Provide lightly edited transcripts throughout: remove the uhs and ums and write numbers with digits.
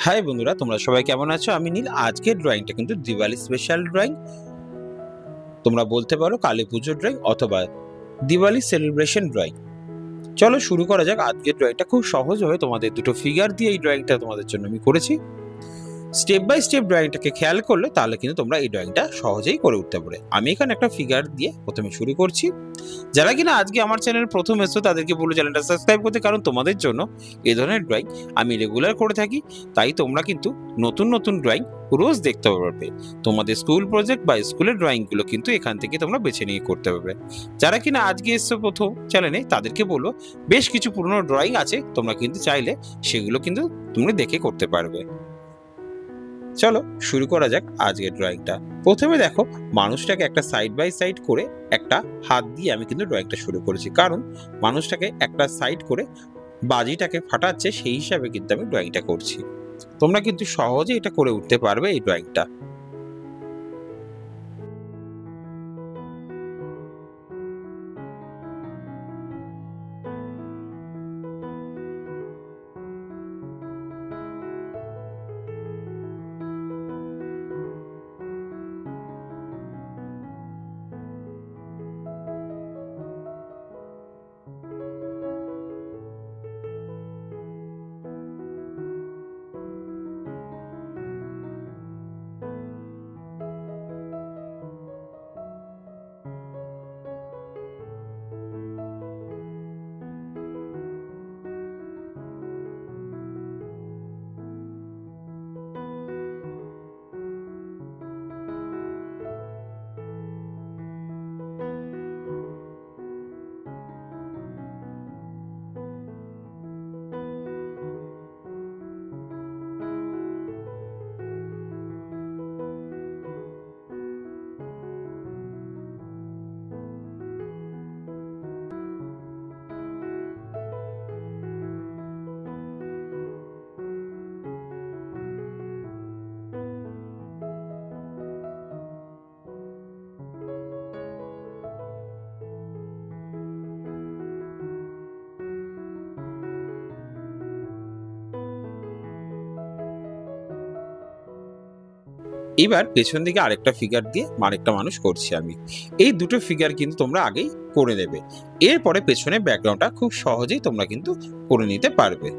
High বন্ধুরা, তোমরা সবাই কেমন আছো? আমি নীল। আজকের ড্রয়িংটা কিন্তু দিওয়ালি স্পেশাল ড্রয়িং। তোমরা বলতে পারো কালী পুজোর ড্রয়িং অথবা দিওয়ালি সেলিব্রেশন ড্রয়িং। চলো শুরু করা যাক। আজকের ড্রয়িংটা খুব সহজভাবে তোমাদের দুটো ফিগার দিয়ে এই ড্রয়িংটা তোমাদের জন্য আমি করেছি। স্টেপ বাই স্টেপ ড্রয়িংটাকে খেয়াল করলে তাহলে কিন্তু তোমরা এই ড্রয়িংটা সহজেই করে উঠতে পারবে। আমি এখানে একটা ফিগার দিয়ে প্রথমে শুরু করছি। যারা কিনা আজকে আমার চ্যানেল প্রথম এসছো তাদেরকে বলবো চ্যানেলটা সাবস্ক্রাইব করতে, কারণ তোমাদের জন্য এই ধরনের ড্রয়িং আমি রেগুলার করে থাকি। তাই তোমরা কিন্তু নতুন নতুন ড্রয়িং রোজ দেখতে পারবে। তোমাদের স্কুল প্রজেক্ট বা স্কুলের ড্রয়িংগুলো কিন্তু এখান থেকে তোমরা বেছে নিয়ে করতে পারবে। যারা কিনা আজকে এসছো প্রথম চ্যানেলে তাদেরকে বলবো বেশ কিছু পুরনো ড্রয়িং আছে, তোমরা কিন্তু চাইলে সেগুলো কিন্তু তুমি দেখে করতে পারবে। চলো শুরু করা যাক আজকের ড্রয়িংটা। প্রথমে দেখো, মানুষটাকে একটা সাইড বাই সাইড করে একটা হাত দিয়ে আমি কিন্তু ড্রয়িংটা শুরু করেছি, কারণ মানুষটাকে একটা সাইড করে বাজিটাকে ফাটাচ্ছে সেই হিসাবে কিন্তু আমি ড্রয়িংটা করছি। তোমরা কিন্তু সহজে এটা করে উঠতে পারবে এই ড্রয়িংটা। এবার পেছন দিকে আরেকটা ফিগার দিয়ে আরেকটা মানুষ করছি আমি। এই দুটো ফিগার কিন্তু তোমরা আগেই করে নেবে। এরপরে পেছনে ব্যাকগ্রাউন্ডটা খুব সহজেই তোমরা কিন্তু করে নিতে পারবে।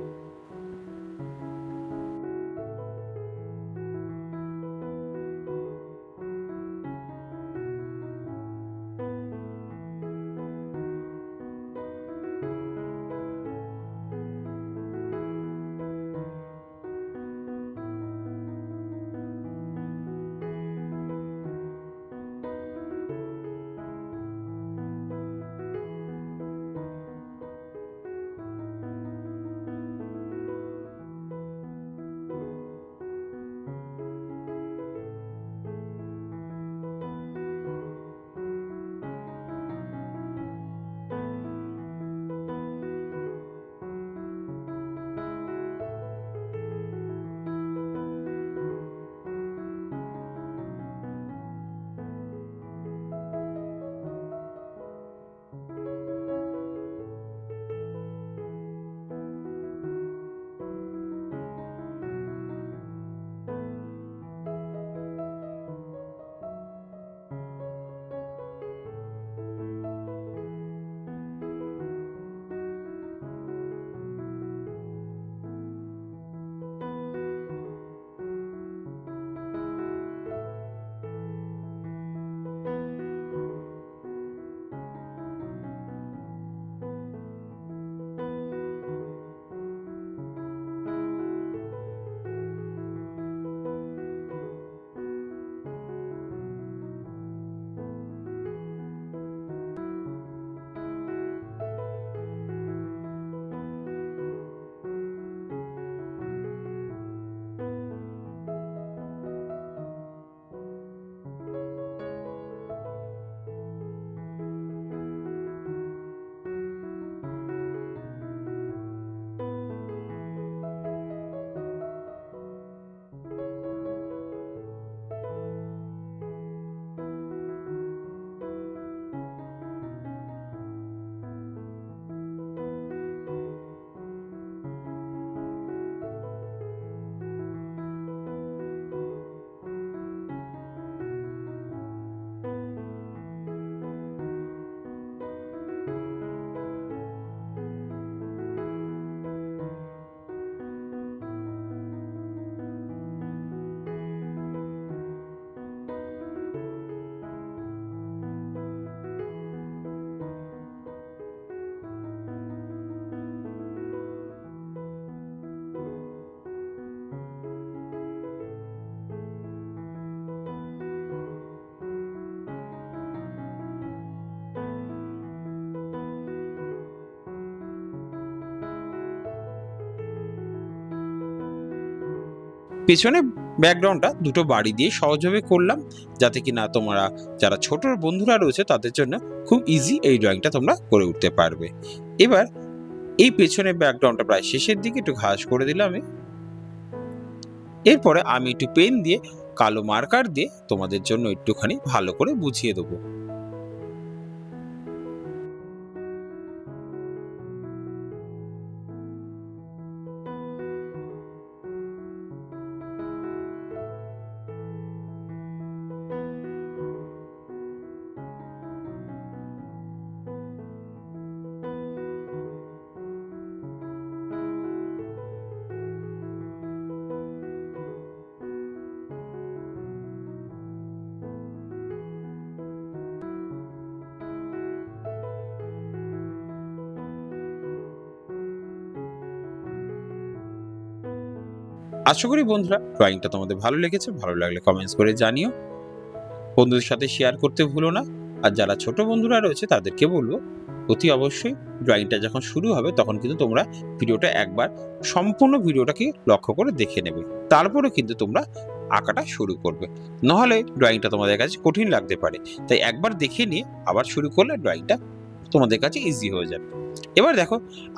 পেছনে ব্যাকগ্রাউন্ডটা দুটো বাড়ি দিয়ে সহজভাবে করলাম, যাতে কিনা তোমরা যারা ছোট বন্ধুরা রয়েছে তাদের জন্য খুব ইজি এই ড্রয়িংটা তোমরা করে উঠতে পারবে। এবার এই পেছনের ব্যাকগ্রাউন্ডটা প্রায় শেষের দিকে একটু ঘাস করে দিলাম আমি। এরপরে আমি একটু পেন দিয়ে কালো মার্কার দিয়ে তোমাদের জন্য একটুখানি ভালো করে বুঝিয়ে দেবো। আশা করি বন্ধুরা ড্রয়িংটা তোমাদের ভালো লেগেছে। ভালো লাগলে কমেন্টস করে জানিও, বন্ধুদের সাথে শেয়ার করতে ভুলো না। আর যারা ছোট বন্ধুরা রয়েছে তাদেরকে বলবো অতি অবশ্যই ড্রয়িংটা যখন শুরু হবে তখন কিন্তু তোমরা ভিডিওটা একবার সম্পূর্ণ ভিডিওটাকে লক্ষ্য করে দেখে নেবে, তারপরে কিন্তু তোমরা আঁকাটা শুরু করবে। নাহলে ড্রয়িংটা তোমাদের কাছে কঠিন লাগতে পারে, তাই একবার দেখে নিয়ে আবার শুরু করলে ড্রয়িংটা তোমাদের কাছে ইজি হয়ে যাবে। এবার দেখো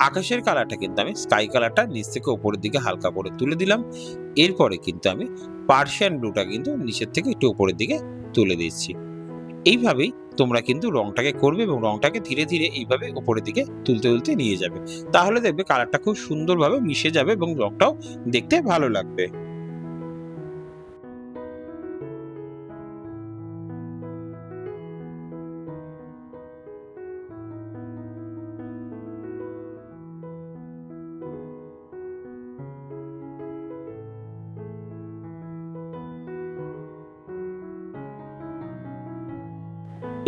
আকাশের কালারটা কিন্তু আমি স্কাই কালারটা নিচ থেকে উপরের দিকে হালকা করে তুলে দিলাম। এরপরে কিন্তু আমি পার্সিয়ান ব্লুটা কিন্তু নিচের থেকে একটু উপরের দিকে তুলে দিচ্ছি। এইভাবেই তোমরা কিন্তু রংটাকে করবে এবং রংটাকে ধীরে ধীরে এইভাবে উপরের দিকে তুলতে তুলতে নিয়ে যাবে, তাহলে দেখবে কালারটা খুব সুন্দরভাবে মিশে যাবে এবং রংটাও দেখতে ভালো লাগবে।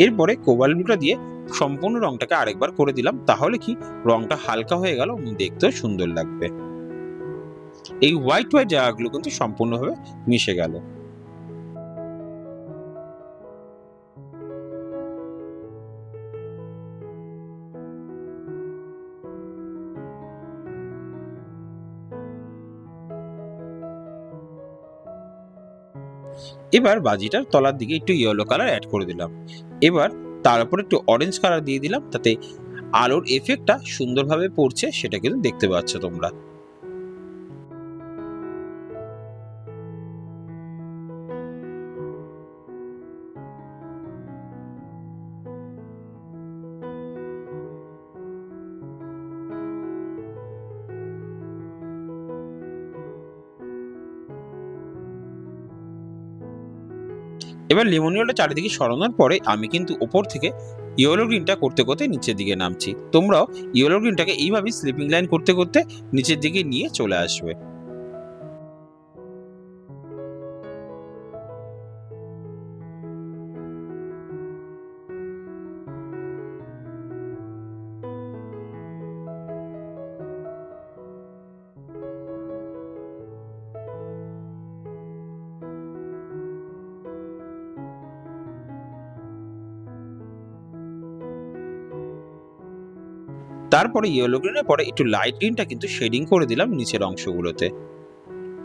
এরপরে কোবাল্ট ব্লুটা দিয়ে সম্পূর্ণ রংটাকে আরেকবার করে দিলাম, তাহলে কি রংটা হালকা হয়ে গেল এবং দেখতেও সুন্দর লাগবে। এই হোয়াইট হোয়াইট জায়গাগুলো কিন্তু সম্পূর্ণভাবে মিশে গেল। এবার বাজিটার তলার দিকে একটু ইয়েলো কালার অ্যাড করে দিলাম। এবার তার উপর একটু অরেঞ্জ কালার দিয়ে দিলাম, তাতে আলোর এফেক্টটা সুন্দরভাবে পড়ছে সেটা কিন্তু দেখতে পাচ্ছ তোমরা। এবার লেমন ইয়েলোটা চারিদিকে সরানোর পরে আমি কিন্তু ওপর থেকে ইয়েলো গ্রিনটা করতে করতে নিচের দিকে নামছি। তোমরাও ইয়েলো গ্রিনটাকে এইভাবে স্লিপিং লাইন করতে করতে নিচের দিকে নিয়ে চলে আসবে। তারপরে ইয়েলো গ্রিনের পরে একটু লাইট গ্রিনটা কিন্তু শেডিং করে দিলাম নিচের অংশগুলোতে।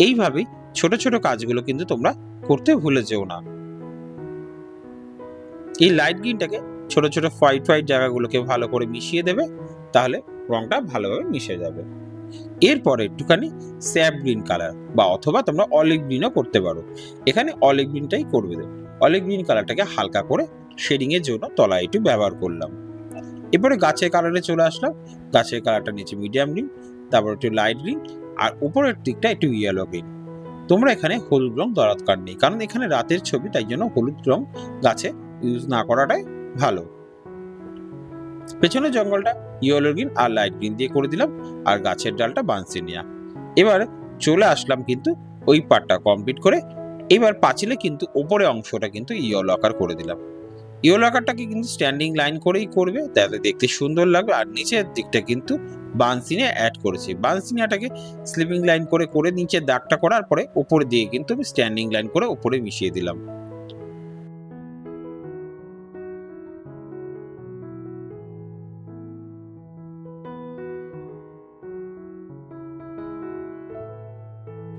এইভাবেই ছোট ছোট কাজগুলো কিন্তু তোমরা করতে ভুলে যেও না। এই লাইট গ্রিনটাকে ছোট ছোট হোয়াইট হোয়াইট জায়গাগুলোকে ভালো করে মিশিয়ে দেবে, তাহলে রংটা ভালোভাবে মিশে যাবে। এরপরে একটুখানি স্যাপ গ্রিন কালার বা অথবা তোমরা অলিভ গ্রিনও করতে পারো। এখানে অলিভ গ্রিনটাই করবে। অলিভ গ্রিন কালারটাকে হালকা করে শেডিং এর জন্য তলায় একটু ব্যবহার করলাম। এরপরে গাছের কালারে চলে আসলাম। গাছের কালারটা নিচে মিডিয়াম গ্রিন, তারপর একটু লাইট গ্রিন, আর উপরের দিকটা একটু ইয়েলো গ্রিন। তোমরা এখানে হলুদ রং দরকার নেই, কারণ এখানে রাতের ছবি, তাই জন্য হলুদ রং গাছে ইউজ না করাটাই ভালো। পেছনের জঙ্গলটা ইয়েলো গ্রিন আর লাইট গ্রিন দিয়ে করে দিলাম, আর গাছের ডালটা বানসিনিয়া। এবার চলে আসলাম কিন্তু ওই পার্টটা কমপ্লিট করে। এবার পাঁচিলে কিন্তু ওপরে অংশটা কিন্তু ইয়েলো আকার করে দিলাম। ইয়েলো আকারটাকে কিন্তু স্ট্যান্ডিং লাইন করেই করবে, তাতে দেখতে সুন্দর লাগবে। আর নিচের দিকটা কিন্তু বানসিনিয়া অ্যাড করেছি। বানসিনিয়াটাকে স্লিপিং লাইন করে করে নিচের দাগটা করার পরে উপরে দিয়ে কিন্তু আমি স্ট্যান্ডিং লাইন করে উপরে মিশিয়ে দিলাম।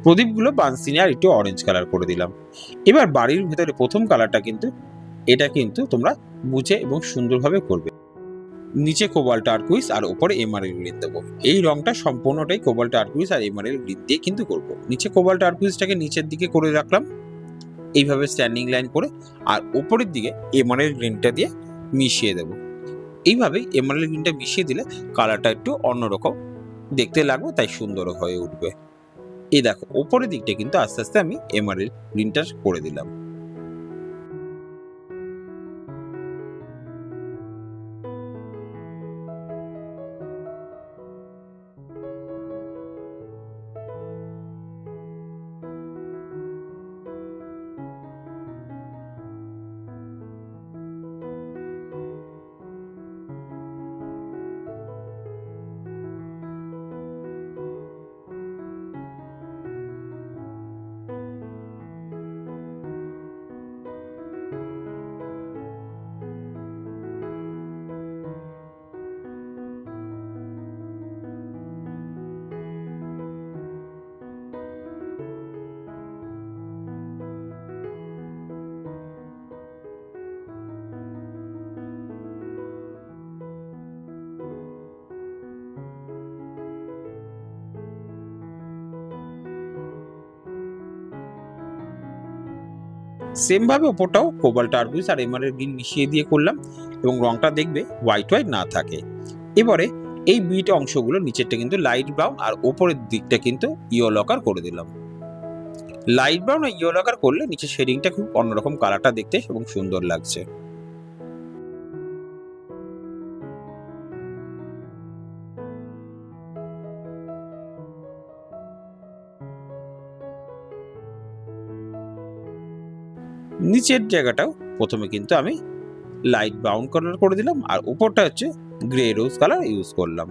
প্রদীপগুলো বানসিনে আর একটু অরেঞ্জ কালার করে দিলাম। এবার বাড়ির ভেতরে প্রথম কালারটা কিন্তু এটা কিন্তু তোমরা বুঝে এবং সুন্দরভাবে করবে। নিচে কোবাল্ট টারকুইজ আর উপরে এমারেল গ্রিন দেবো। এই রংটা সম্পূর্ণটাই কোবাল্ট টারকুইজ আর এমারেল গ্রিন দিয়ে কিন্তু করব। নিচে কোবাল্ট টারকুইজটাকে নিচের দিকে করে রাখলাম এইভাবে স্ট্যান্ডিং লাইন করে, আর উপরের দিকে এমারেল গ্রিনটা দিয়ে মিশিয়ে দেবো। এইভাবে এমারেল গ্রিনটা মিশিয়ে দিলে কালারটা একটু অন্যরকম দেখতে লাগবে, তাই সুন্দর হয়ে উঠবে। এই দেখো উপরের দিকটা কিন্তু আস্তে আস্তে আমি এমারেল গ্রিনটা করে দিলাম। সেম ভাবে ওপরটাও কোবাল্ট টারকুইজ আর এমারেল গ্রিন মিশিয়ে দিয়ে করলাম, এবং রংটা দেখবে হোয়াইট হোয়াইট না থাকে। এবারে এই বিট অংশগুলো নিচেরটা কিন্তু লাইট ব্রাউন আর ওপরের দিকটা কিন্তু ইয়েলো কালার করে দিলাম। লাইট ব্রাউন আর ইয়েলো কালার করলে নিচে শেডিংটা খুব অন্যরকম কালারটা দেখতে এবং সুন্দর লাগছে। নিচের জায়গাটাও প্রথমে কিন্তু আমি লাইট ব্রাউন কালার করে দিলাম, আর উপরটা হচ্ছে গ্রে রোজ কালার ইউজ করলাম।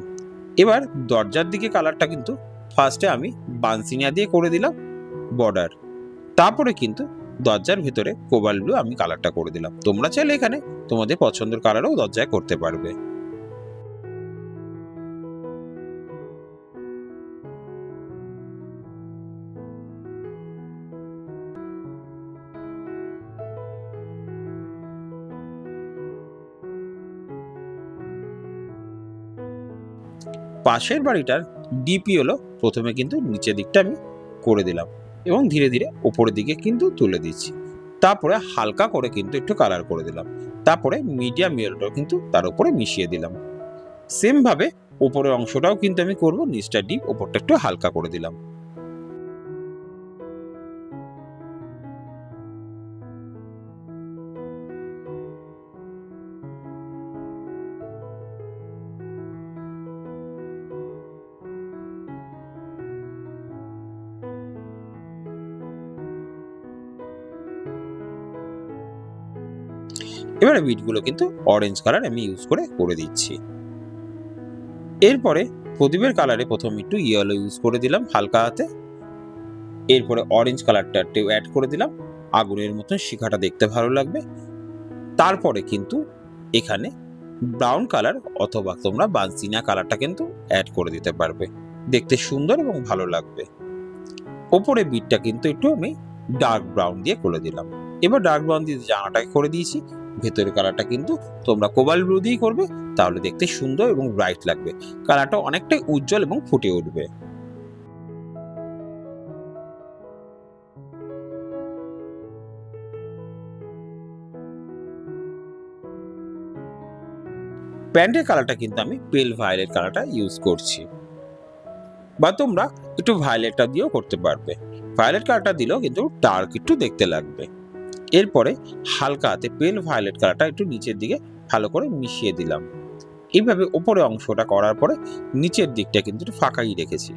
এবার দরজার দিকে কালারটা কিন্তু ফার্স্টে আমি বানসিনিয়া দিয়ে করে দিলাম বর্ডার, তারপরে কিন্তু দরজার ভেতরে কোবাল্ট ব্লু আমি কালারটা করে দিলাম। তোমরা চাইলে এখানে তোমাদের পছন্দের কালারও দরজায় করতে পারবে। পাশের বাড়িটার ডিপি হলো প্রথমে কিন্তু নিচের দিকটা আমি করে দিলাম এবং ধীরে ধীরে উপরের দিকে কিন্তু তুলে দিচ্ছি। তারপরে হালকা করে কিন্তু একটু কালার করে দিলাম, তারপরে মিডিয়াম ইয়েলোটাও কিন্তু তার উপরে মিশিয়ে দিলাম। সেম ভাবে উপরের অংশটাও কিন্তু আমি করব, নিচটা ডিপ উপরটা একটু হালকা করে দিলাম। এবারে বিটগুলো কিন্তু অরেঞ্জ কালার আমি ইউজ করে দিচ্ছি। এরপরে প্রদীপের কালারে প্রথম একটু ইয়েলো ইউজ করে দিলাম হালকা হাতে, এরপরে অরেঞ্জ কালারটা একটু অ্যাড করে দিলাম, আগুনের মতন শিখাটা দেখতে ভালো লাগবে। তারপরে কিন্তু এখানে ব্রাউন কালার অথবা তোমরা বানসিনা কালারটা কিন্তু অ্যাড করে দিতে পারবে, দেখতে সুন্দর এবং ভালো লাগবে। ওপরে বিটটা কিন্তু একটু আমি ডার্ক ব্রাউন দিয়ে করে দিলাম। এবার ডার্ক ব্রাউন দিয়ে জানাটাকে করে দিয়েছি, ভেতরের কালারটা কিন্তু তোমরা কোবাল্ট ব্লু দিয়েই করবে, তাহলে দেখতে সুন্দর এবং ব্রাইট লাগবে, কালারটা অনেকটাই উজ্জ্বল এবং ফুটে উঠবে। প্যান্টের কালারটা কিন্তু আমি পেল ভায়োলেট কালারটা ইউজ করছি, বা তোমরা একটু ভায়োলেটটা দিয়েও করতে পারবে। ভায়োলেট কালারটা দিলেও কিন্তু ডার্ক একটু দেখতে লাগবে। এরপরে হালকা হাতে পেল ভায়োলেট কালারটা একটু নিচের দিকে ভালো করে মিশিয়ে দিলাম। এইভাবে উপরে অংশটা করার পরে নিচের দিকটা কিন্তু একটু ফাঁকাই রেখেছি।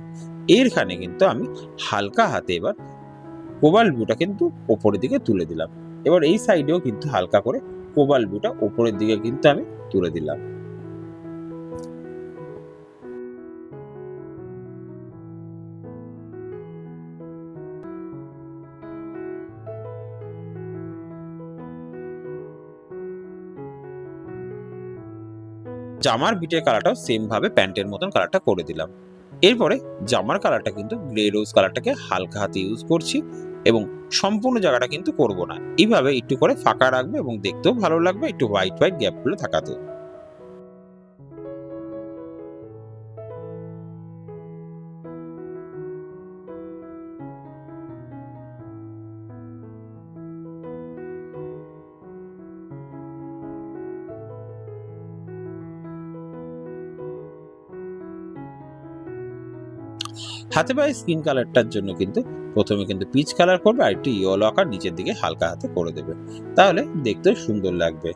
এখানে কিন্তু আমি হালকা হাতে এবার কোবাল্ট ব্লুটা কিন্তু উপরের দিকে তুলে দিলাম। এবার এই সাইডেও কিন্তু হালকা করে কোবাল্ট ব্লুটা উপরের দিকে কিন্তু আমি তুলে দিলাম। জামার বিটের কালারটাও সেম ভাবে প্যান্টের মতন কালারটা করে দিলাম। এরপরে জামার কালারটা কিন্তু গ্রে রোজ কালারটাকে হালকা হাতে ইউজ করছি এবং সম্পূর্ণ জায়গাটা কিন্তু করব না, এইভাবে একটু করে ফাঁকা রাখবে এবং দেখতেও ভালো লাগবে একটু হোয়াইট হোয়াইট গ্যাপগুলো থাকাতে। হাতে পায়ে স্কিন কালারটার জন্য কিন্তু প্রথমে কিন্তু পিচ কালার করবে আর একটু ইয়েলো আকার নিচের দিকে হালকা হাতে করে দেবে, তাহলে দেখতেও সুন্দর লাগবে।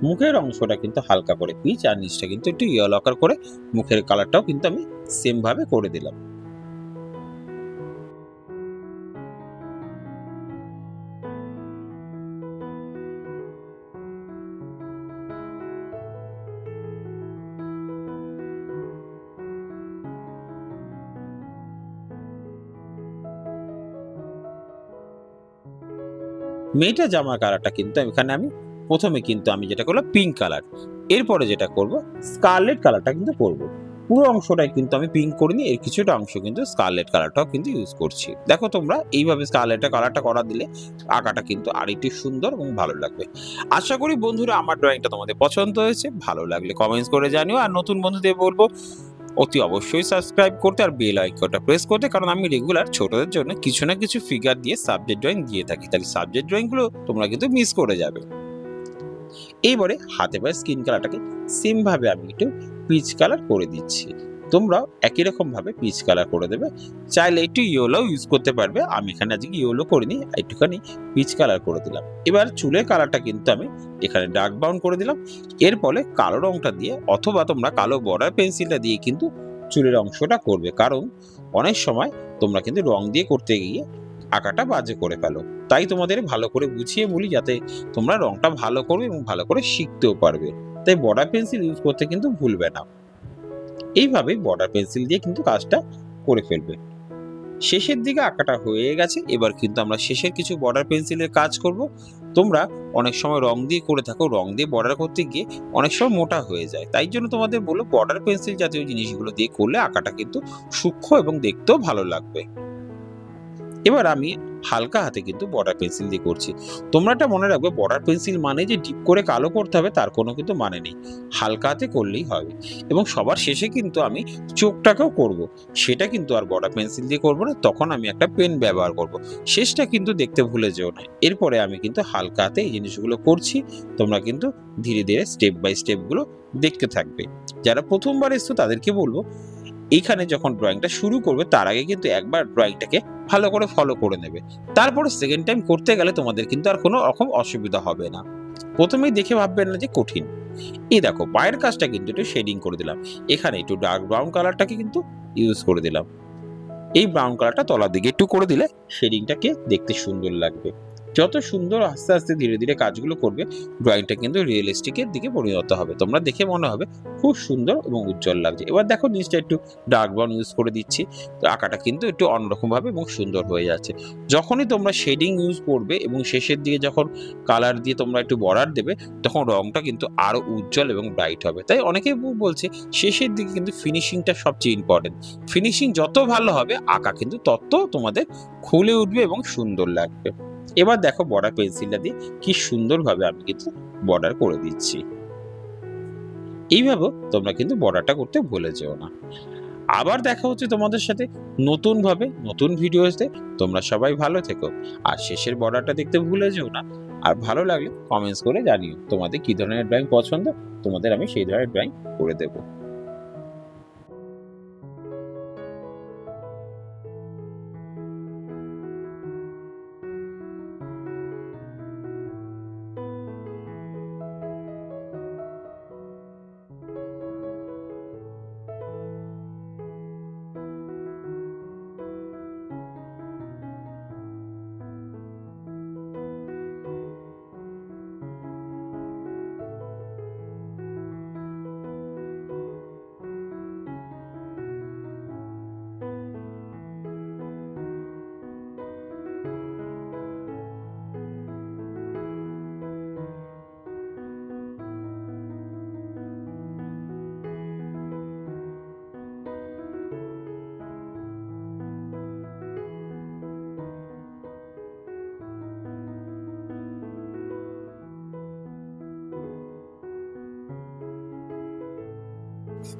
মুখের অংশটা কিন্তু হালকা করে পিচ আর নিচটা কিন্তু একটু ইয়েলো আকার করে মুখের কালারটাও কিন্তু আমি সেম ভাবে করে দিলাম। মেয়েটা জামার কালারটা কিন্তু এখানে আমি প্রথমে কিন্তু আমি যেটা করলাম পিঙ্ক কালার, এরপরে যেটা করব স্কারলেট কালারটা কিন্তু করব। পুরো অংশটাই কিন্তু আমি পিঙ্ক করিনি, এর কিছুটা অংশ কিন্তু স্কারলেট কালারটাও কিন্তু ইউজ করছি। দেখো তোমরা এইভাবে স্কারলেটের কালারটা করা দিলে আঁকাটা কিন্তু আরেকটু সুন্দর এবং ভালো লাগবে। আশা করি বন্ধুরা আমার ড্রয়িংটা তোমাদের পছন্দ হয়েছে, ভালো লাগলে কমেন্টস করে জানিও আর নতুন বন্ধুদের বলবো অতি অবশ্যই সাবস্ক্রাইব করতে আর বেল আইকনটা প্রেস করতে, কারণ আমি রেগুলার ছোটদের জন্য কিছু না কিছু ফিগার দিয়ে সাবজেক্ট ড্রয়িং দিয়ে থাকি, তাহলে সাবজেক্ট ড্রয়িং গুলো তোমরা কিন্তু মিস করে যাবে। এইবারে হাতে পায়ে স্কিন কালারটাকে সেম ভাবে আমি একটু পিচ কালার করে দিচ্ছি, তোমরাও একই রকম ভাবে পিচ কালার করে দেবে। চাইলে একটু ইয়েলো ইউজ করতে পারবে, আমি এখানে আজকে ইয়েলো করিনি, একটুখানি পিচ কালার করে দিলাম। এবার চুলের কালারটা কিন্তু আমি এখানে ডার্ক ব্রাউন করে দিলাম। এর ফলে কালো রংটা দিয়ে অথবা তোমরা কালো বর্ডার পেন্সিলটা দিয়ে কিন্তু চুলের অংশটা করবে, কারণ অনেক সময় তোমরা কিন্তু রং দিয়ে করতে গিয়ে আঁকাটা বাজে করে ফেলো। তাই তোমাদের ভালো করে বুঝিয়ে বলি যাতে তোমরা রংটা ভালো করবে এবং ভালো করে শিখতেও পারবে। তাই বর্ডার পেন্সিল ইউজ করতে কিন্তু ভুলবে না। এইভাবে বর্ডার পেন্সিল দিয়ে কিন্তু কাজটা করে ফেলবে। শেষের দিকে আঁকাটা হয়ে গেছে, এবার কিন্তু আমরা শেষের কিছু বর্ডার পেন্সিলের কাজ করব। তোমরা অনেক সময় রং দিয়ে করে থাকো, রং দিয়ে বর্ডার করতে গিয়ে অনেক সময় মোটা হয়ে যায়, তাই জন্য তোমাদের বলবো বর্ডার পেন্সিল জাতীয় জিনিসগুলো দিয়ে করলে আঁকাটা কিন্তু সূক্ষ্ম এবং দেখতেও ভালো লাগবে। এবার আমি হালকা হাতে কিন্তু বর্ডার পেন্সিল দিয়ে করছি। তোমরা এটা মনে রাখবে বর্ডার পেন্সিল মানে যে ডিপ করে কালো করতে হবে তার কোনো কিন্তু মানে নেই, হালকা হাতে করলেই হবে। এবং সবার শেষে কিন্তু আমি চোখটাকেও করব, সেটা কিন্তু আর বর্ডার পেন্সিল দিয়ে করবো না, তখন আমি একটা পেন ব্যবহার করব। শেষটা কিন্তু দেখতে ভুলে যেও না। এরপরে আমি কিন্তু হালকা হাতে এই জিনিসগুলো করছি, তোমরা কিন্তু ধীরে ধীরে স্টেপ বাই স্টেপ গুলো দেখতে থাকবে। যারা প্রথমবার এসছো তাদেরকে বলবো এইখানে যখন ড্রয়িংটা শুরু করবে তার আগে কিন্তু একবার ড্রয়িংটাকে ভালো করে ফলো করে নেবে, তারপরে সেকেন্ড টাইম করতে গেলে তোমাদের কিন্তু আর কোনো রকম অসুবিধা হবে না। প্রথমেই দেখে ভাববেন না যে কঠিন। এই দেখো পায়ের কাজটা কিন্তু একটু শেডিং করে দিলাম, এখানে একটু ডার্ক ব্রাউন কালারটাকে কিন্তু ইউজ করে দিলাম। এই ব্রাউন কালারটা তলার দিকে একটু করে দিলে শেডিংটাকে দেখতে সুন্দর লাগবে। যত সুন্দর আস্তে আস্তে ধীরে ধীরে কাজগুলো করবে ড্রয়িংটা কিন্তু রিয়েলিস্টিকের দিকে পরিণত হবে, তোমরা দেখে মনে হবে খুব সুন্দর এবং উজ্জ্বল লাগছে। এবার দেখো নিচটা একটু ডার্ক ব্রাউন ইউজ করে দিচ্ছি, তো আঁকাটা কিন্তু একটু অন্যরকম ভাবে এবং সুন্দর হয়ে যাচ্ছে। যখনই তোমরা শেডিং ইউজ করবে এবং শেষের দিকে যখন কালার দিয়ে তোমরা একটু বর্ডার দেবে তখন রংটা কিন্তু আরো উজ্জ্বল এবং ব্রাইট হবে। তাই অনেকেই বলছে শেষের দিকে কিন্তু ফিনিশিংটা সবচেয়ে ইম্পর্টেন্ট, ফিনিশিং যত ভালো হবে আঁকা কিন্তু তত তোমাদের খুলে উঠবে এবং সুন্দর লাগবে। এবার দেখো বর্ডার পেন্সিলটা দিয়ে কি সুন্দরভাবে আমি কিন্তু বর্ডার করে দিচ্ছি। এইভাবে তোমরা কিন্তু বর্ডারটা করতে ভুলে যেও না। আবার দেখা হচ্ছে তোমাদের সাথে নতুন ভাবে নতুন ভিডিওতে। তোমরা সবাই ভালো থেকো আর শেষের বর্ডারটা দেখতে ভুলে যেও না। আর ভালো লাগলে কমেন্টস করে জানিও তোমাদের কি ধরনের ড্রয়িং পছন্দ, তোমাদের আমি সেই ধরনের ড্রয়িং করে দেবো।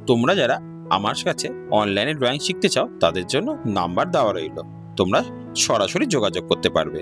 তোমরা যারা আমার কাছে অনলাইনে ড্রয়িং শিখতে চাও তাদের জন্য নাম্বার দেওয়া রইল, তোমরা সরাসরি যোগাযোগ করতে পারবে।